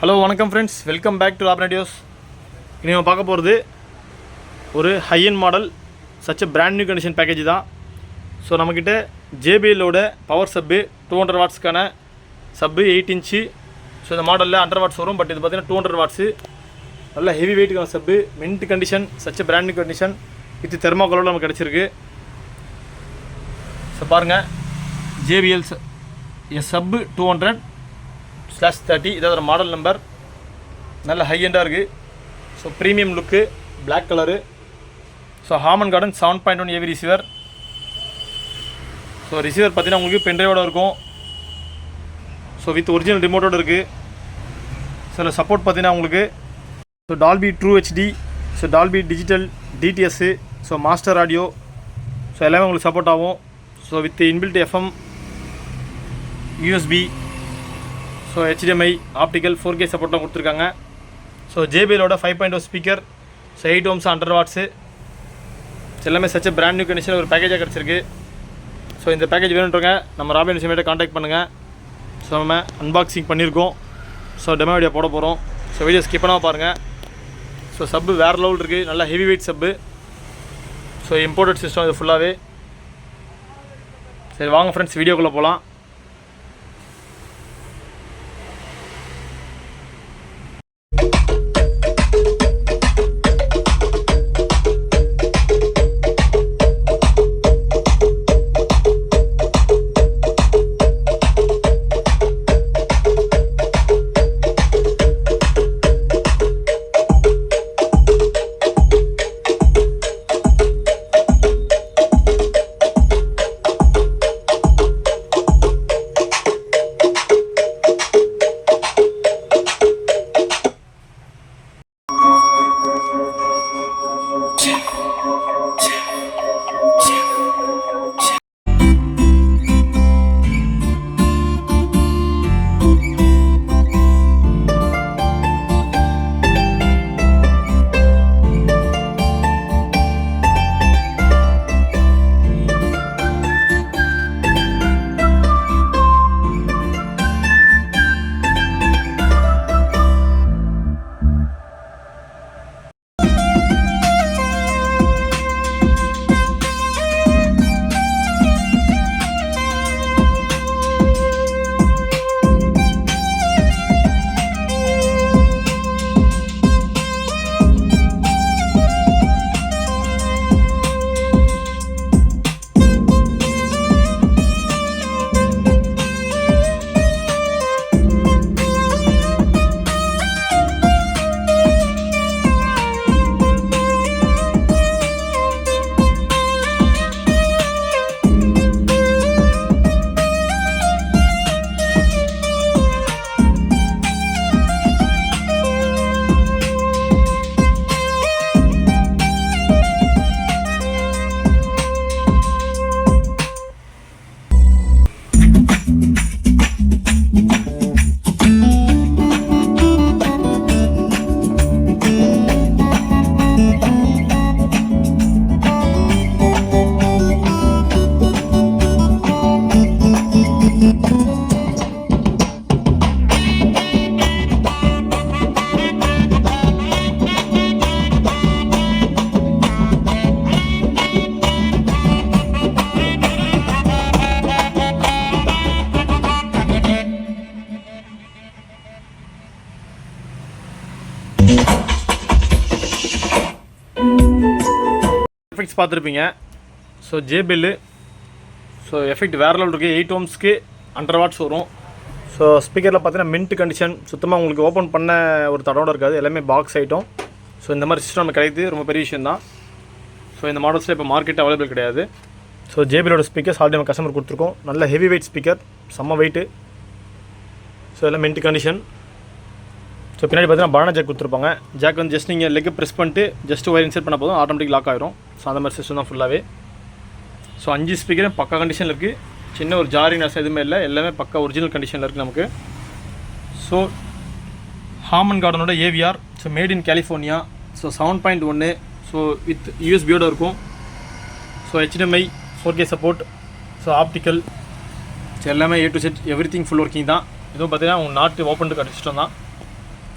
Hello வணக்கம் friends, welcome back to Lab Radios. இனி நம்ம பார்க்க போகிறது ஒரு high end model such brand new condition package தான். ஸோ நம்மக்கிட்ட ஜேபிஎல்லோட பவர் சப்பு 200 வாட்ஸ்க்கான சப்பு 8 இன்ச்சு. ஸோ இந்த மாடலில் 100 வாட்ஸ் வரும், பட் இது பார்த்திங்கன்னா 200 வாட்ஸு. நல்ல ஹெவி வெயிட்டுக்கான sub, mint condition, such brand new condition with தெர்மாக்கோலோட நமக்கு கிடச்சிருக்கு. ஸோ பாருங்கள், ஜேபிஎல் சப்பு 200/30 இதோட மாடல் நம்பர். நல்ல ஹை எண்டாக இருக்குது. So premium look, black colour. So Harman Kardon 7.1 AV receiver. So receiver பார்த்தீங்கன்னா உங்களுக்கு பென்ட்ரைவோட இருக்கும். ஸோ வித் ஒரிஜினல் ரிமோட்டோடு இருக்குது. ஸோ இதில் சப்போர்ட் பார்த்தீங்கன்னா உங்களுக்கு so Dolby true HD, so Dolby digital, DTS, so master audio, so எல்லாமே உங்களுக்கு சப்போர்ட் ஆகும். So with inbuilt FM, USB, so HDMI, optical, 4K சப்போர்ட்லாம் கொடுத்துருக்காங்க. ஸோ ஜேபிஎலோட 5.0 ஸ்பீக்கர், ஸோ 8 ohms 100 வாட்ஸு. எல்லாமே சச்ச பிராண்ட் நியூ கண்டிஷன் ஒரு பேக்கேஜாக கிடச்சிருக்கு. So இந்த பேக்கேஜ் வேணுன்றவங்க நம்ம ராபின் சிமேட்டை காண்டாக்ட் பண்ணுங்கள். ஸோ நம்ம அன்பாக்சிங் பண்ணியிருக்கோம். ஸோ டெமோ வீடியோ போட போகிறோம். ஸோ வீடியோ ஸ்கிப் பண்ணாமல் பாருங்கள். ஸோ சப்பு வேறு லெவல் இருக்குது, நல்லா ஹெவி வெயிட் சப்பு. ஸோ இம்போர்ட்டட் சிஸ்டம் இது ஃபுல்லாகவே. சரி வாங்க ஃப்ரெண்ட்ஸ், வீடியோக்குள்ளே போகலாம். எஃபெக்ட்ஸ் பார்த்துருப்பீங்க. ஸோ ஜேபிஎல் ஸோ எஃபெக்ட் வேறு லெவல் இருக்குது. 8 ohmsக்கு 100 வாட்ஸ் வரும். ஸோ ஸ்பீக்கரில் பார்த்தீங்கன்னா மின்ட் கண்டிஷன், சுத்தமாக உங்களுக்கு ஓப்பன் பண்ண ஒரு தடோடு இருக்காது, எல்லாமே பாக்ஸ் ஐட்டம். ஸோ இந்த மாதிரி சிஸ்டம் நம்ம கிடைக்குது, ரொம்ப பெரிய விஷயம் தான். ஸோ இந்த மாடல்ஸில் இப்போ மார்க்கெட் அவைலபிள் கிடையாது. ஸோ ஜேபிஎலோட ஸ்பீக்கர்ஸ் ஆல்ரெடி நம்ம கஸ்டமர் கொடுத்துருக்கோம். நல்ல ஹெவி வெயிட் ஸ்பீக்கர், செம்ம வெயிட்டு. ஸோ எல்லாம் மின்ட் கண்டிஷன். ஸோ பின்னாடி பார்த்தீங்கன்னா பனானா ஜாக் கொடுத்துருப்பாங்க. ஜாக் வந்து ஜஸ்ட் நீங்கள் லெக் ப்ரெஸ் பண்ணிட்டு ஜஸ்ட் ஒயர் இன்செர்ட் பண்ண போதும், ஆட்டோமேட்டிக் லாக் ஆகிரும். ஸோ அந்த மாதிரி சிஸ்டம் தான் ஃபுல்லாகவே. ஸோ 5 ஸ்பீக்கரும் பக்கா கண்டிஷனில் இருக்குது. சின்ன ஒரு ஜாரினஸ் எதுவுமே இல்லை, எல்லாமே பக்கா ஒரிஜினல் கண்டிஷனில் இருக்குது நமக்கு. ஸோ ஹாமன் கார்டனோட AVR, so made in California. So 7.1, so with யூஎஸ்பியோடு இருக்கும். So HDMI 4K support, so optical, so எல்லாமே A to Z everything full working தான். இதுவும் பார்த்தீங்கன்னா உங்கள் நாட்டு ஓப்பன் சிஸ்டம் தான்.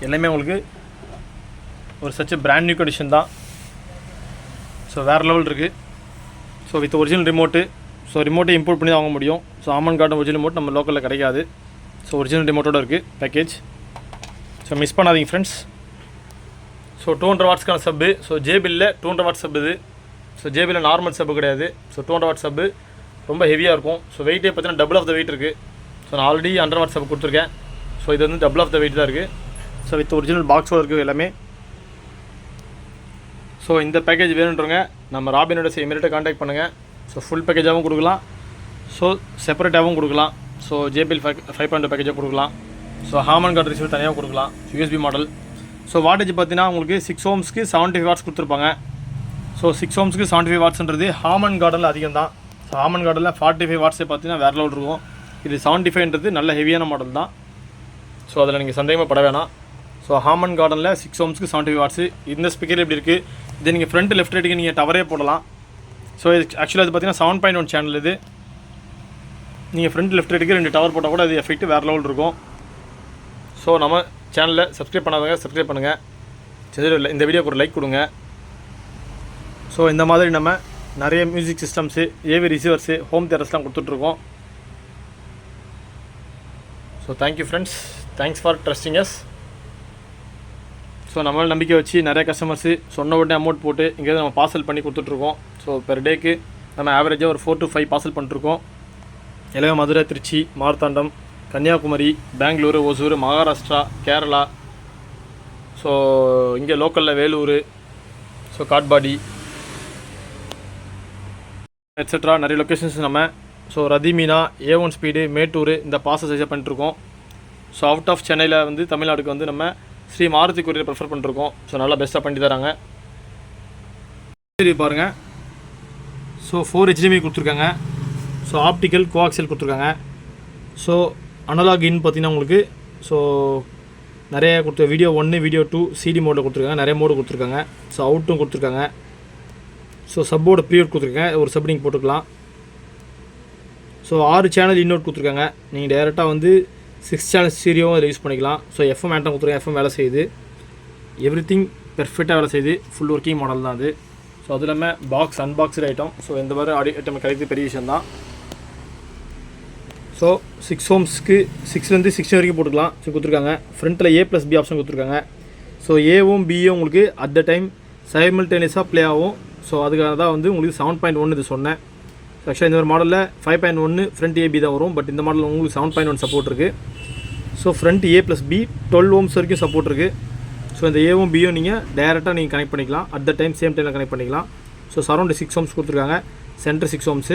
எல்லாமே உங்களுக்கு ஒரு சச் பிராண்ட் நியூ கண்டிஷன் தான். ஸோ வேறு லெவல் இருக்குது. So with original remote. So ரிமோட்டை இம்போர்ட் பண்ணி தான் வாங்க முடியும். So Amen garden original remote நம்ம லோக்கலில் கிடைக்காது. ஸோ ஒரிஜினல் ரிமோட்டோடு இருக்குது பேக்கேஜ். ஸோ மிஸ் பண்ணாதீங்க ஃப்ரெண்ட்ஸ். ஸோ 200 வாட்ஸ்க்கான சப்பு. ஸோ ஜேபியில் 200 வாட் சப் இது. ஸோ ஜேபியில் நார்மல் சப்பு கிடையாது. ஸோ 200 வாட் சப்பு ரொம்ப ஹெவியாக இருக்கும். ஸோ வெயிட்டே பார்த்தீங்கன்னா டபுள் ஆஃப் த வெயிட் இருக்குது. ஸோ நான் ஆல்ரெடி 100 வாட் சப்பு கொடுத்துருக்கேன். ஸோ இது வந்து டபுள் ஆஃப் த வெயிட் தான் இருக்குது. ஸோ வித் ஒரிஜினல் பாக்ஸோடு இருக்குது எல்லாமே. ஸோ இந்த பேக்கேஜ் வேணுன்றவங்க நம்ம ராபினோட இமீடியட்டாக கான்டாக்ட் பண்ணுங்கள். ஸோ ஃபுல் பேக்கேஜாகவும் கொடுக்கலாம். ஸோ செப்பரேட்டாகவும் கொடுக்கலாம். ஸோ JBL 5.2 பேக்கேஜாக கொடுக்கலாம். ஸோ ஹாமன் கார்டு ரிசீவர் தனியாக கொடுக்கலாம். USB model. ஸோ வாட்டேஜ் பார்த்தீங்கன்னா உங்களுக்கு 6 ohmsக்கு 75 வாட்ஸ் கொடுத்துருப்பாங்க. ஸோ 6 ohmsக்கு 75 வாட்ஸ்ன்றது ஹாமன் கார்டனில் அதிகம் தான். ஸோ ஹாமன் கார்டனில் 45 வாட்ஸே பார்த்தீங்கன்னா வேறு லெவல் இருக்கும். இது 75ன்றது நல்ல ஹெவியான மாடல் தான். ஸோ அதில் நீங்கள் சந்தேகமாக பட வேணாம். ஸோ ஹாமன் கார்டனில் 6 ohmsக்கு 75 வாட்ஸு. இந்த ஸ்பீக்கர் எப்படி இருக்குது, இது நீங்கள் ஃப்ரண்ட் லெஃப்ட் ரைட்டுக்கு நீங்கள் டவரே போடலாம். ஸோ இது ஆக்சுவலாக இது பார்த்தீங்கன்னா 7.1 சேனல். இது நீங்கள் ஃப்ரண்ட் லெஃப்ட் ரைட்டுக்கு 2 டவர் போட்டால் கூட அது எஃபெக்ட் வேறு லெவல் இருக்கும். ஸோ நம்ம சேனலில் சப்ஸ்கிரைப் பண்ணாதவங்க சப்ஸ்கிரைப் பண்ணுங்கள். சரி, இந்த வீடியோக்கு ஒரு லைக் கொடுங்க. ஸோ இந்த மாதிரி நம்ம நிறைய மியூசிக் சிஸ்டம்ஸு, AV ரிசீவர்ஸு, ஹோம் தியேட்டர்ஸ்லாம் கொடுத்துட்ருக்கோம். So thank you friends. Thanks for trusting as. So நம்மளால் நம்பிக்கை வச்சு நிறைய கஸ்டமர்ஸு சொன்ன உடனே அமௌண்ட் போட்டு இங்கேருந்து நம்ம பார்சல் பண்ணி கொடுத்துட்ருக்கோம். ஸோ பெர் டேக்கு நம்ம ஆவரேஜாக ஒரு 4 to 5 பார்சல் பண்ணிட்டுருக்கோம். எல்லாமே மதுரை, திருச்சி, மார்த்தாண்டம், கன்னியாகுமரி, பெங்களூரு, ஒசூர், மகாராஷ்டிரா, கேரளா, ஸோ இங்கே லோக்கலில் வேலூர், ஸோ காட்பாடி எட்ஸெட்ரா நிறைய லொக்கேஷன்ஸ் நம்ம so Rathimeena, A1 speed, Mettur இந்த பாசஸ் சைஸாக பண்ணிட்டுருக்கோம். ஸோ அவுட் ஆஃப் சென்னையில் வந்து தமிழ்நாடுக்கு வந்து நம்ம ஸ்ரீ மாருதி கொரியர் ப்ரிஃபர் பண்ணிருக்கோம். ஸோ நல்லா பெஸ்ட்டாக பண்ணி தராங்க. பாருங்கள். ஸோ 4 HDMI கொடுத்துருக்காங்க. ஸோ ஆப்டிக்கல் கோஆக்சியல் கொடுத்துருக்காங்க. ஸோ அனலாக் இன் பார்த்தீங்கன்னா உங்களுக்கு ஸோ நிறைய வீடியோ 1, வீடியோ 2 CD மோடில் கொடுத்துருக்காங்க. நிறைய மோடு கொடுத்துருக்காங்க. ஸோ அவுட்டும் கொடுத்துருக்காங்க. ஸோ சப்போட ப்ரீஅவுட் கொடுத்துருக்காங்க. ஒரு சப் நீங்கள் போட்டுக்கலாம். ஸோ 6 சேனல் இன்னோட் கொடுத்துருக்காங்க. நீங்கள் டேரெக்டாக வந்து 6 சேனல் ஸ்டீரியோவும் அதில் யூஸ் பண்ணிக்கலாம். ஸோ FM ஆண்டம் கொடுத்துருக்காங்க. FM வேலை செய்யுது. எவ்ரிதிங் பெர்ஃபெக்டாக வேலை செய்யுது. ஃபுல் ஒர்க்கிங் மாடல் தான் அது. ஸோ அது இல்லாமல் பாக்ஸ் அன்பாக்ஸ்டு ஐட்டம். ஸோ இந்த மாதிரி ஆடியோ ஐட்டம் கிடைக்கிறது பெரிய விஷயம் தான். ஸோ 6 ohmsக்கு 6லேருந்து 60 வரைக்கும் போட்டுக்கலாம். ஸோ கொடுத்துருக்காங்க. ஃப்ரண்ட்டில் A+B ஆப்ஷன் கொடுத்துருக்காங்க. ஸோ Aவும் Bயும் உங்களுக்கு அட் த டைம் சைமல்டேனியஸாக ப்ளே ஆகும். ஸோ அதுக்காக தான் வந்து உங்களுக்கு 7.1 இது சொன்னேன். ஆக்சுவலாக இந்த ஒரு மாடலில் 5.1 ஃப்ரண்ட் AB தான் வரும். பட் இந்த மாடலில் உங்களுக்கு 7.1 சப்போர்ட் இருக்குது. ஸோ ஃப்ரண்ட் A+B 12 ohms வரைக்கும் சப்போர்ட் இருக்குது. ஸோ இந்த Aவும் Bயும் நீங்கள் டைரெக்டாக நீங்கள் கனெக்ட் பண்ணிக்கலாம். அட் த டைம் சேம் டைமில் கனெக்ட் பண்ணிக்கலாம். ஸோ சரௌண்ட் 6 ohms கொடுத்துருக்காங்க. Centre 6 ohms.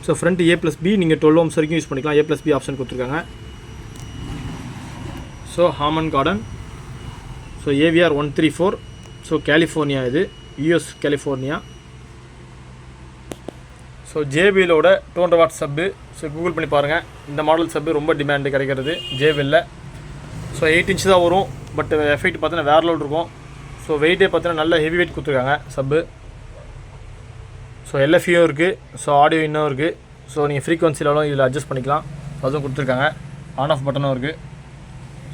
So front A+B நீங்கள் 12 ohms வரைக்கும் யூஸ் பண்ணிக்கலாம். A+B ஆப்ஷன் கொடுத்துருக்காங்க. So Harman Kardon. So AVR 134. So California, இது US கலிஃபோர்னியா. ஸோ JBLோட 200 வாட் சப்பு. ஸோ கூகுள் பண்ணி பாருங்கள். இந்த மாடல் சப்பு ரொம்ப டிமாண்டு கிடைக்கிறது JBL. ஸோ 8 inch தான் வரும். பட் எஃபெக்ட் பார்த்தீங்கன்னா வேறு லெவல் இருக்கும். ஸோ வெயிட்டே பார்த்தீங்கன்னா நல்ல ஹெவி வெயிட் கொடுத்துருக்காங்க சப்பு. ஸோ LFEயும் இருக்குது. ஸோ ஆடியோ இன்னும் இருக்குது. ஸோ நீங்கள் ஃப்ரீக்வன்சிலலாம் இதில் அட்ஜஸ்ட் பண்ணிக்கலாம். அதுவும் கொடுத்துருக்காங்க. ஆன் ஆஃப் பட்டனும் இருக்குது.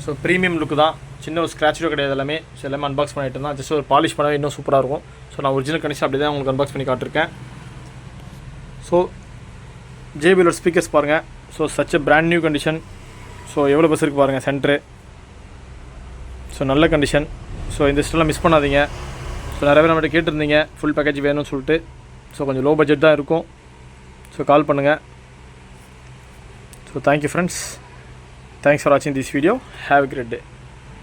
ஸோ ப்ரீமியம் லுக்கு தான். சின்ன ஒரு ஸ்க்ராட்சும் கிடையாது. எல்லாமே ஸோ எல்லாமே அன்பாக்ஸ் பண்ணிட்டு தான். ஜஸ்ட் ஒரு பாலிஷ் பண்ணவே இன்னும் சூப்பராக இருக்கும். ஸோ நான் ஒரிஜினல் கண்டிஷன் அப்படி தான் உங்களுக்கு அன்பாக்ஸ் பண்ணி காட்டிருக்கேன். ஸோ JBLோட ஸ்பீக்கர்ஸ் பாருங்கள். So such a brand new condition. So எவ்வளோ பஸ் இருக்குது பாருங்கள் சென்ட்ரு. ஸோ நல்ல கண்டிஷன். ஸோ இந்த ஸ்டெல்லாம் மிஸ் பண்ணாதீங்க. ஸோ நிறைய பேர் நம்மகிட்ட கேட்டிருந்தீங்க ஃபுல் பேக்கேஜ் வேணும்னு சொல்லிட்டு. ஸோ கொஞ்சம் லோ பட்ஜெட் தான் இருக்கும். ஸோ கால் பண்ணுங்கள். So thank you friends. Thanks for வாட்சிங் this video. Have a great day.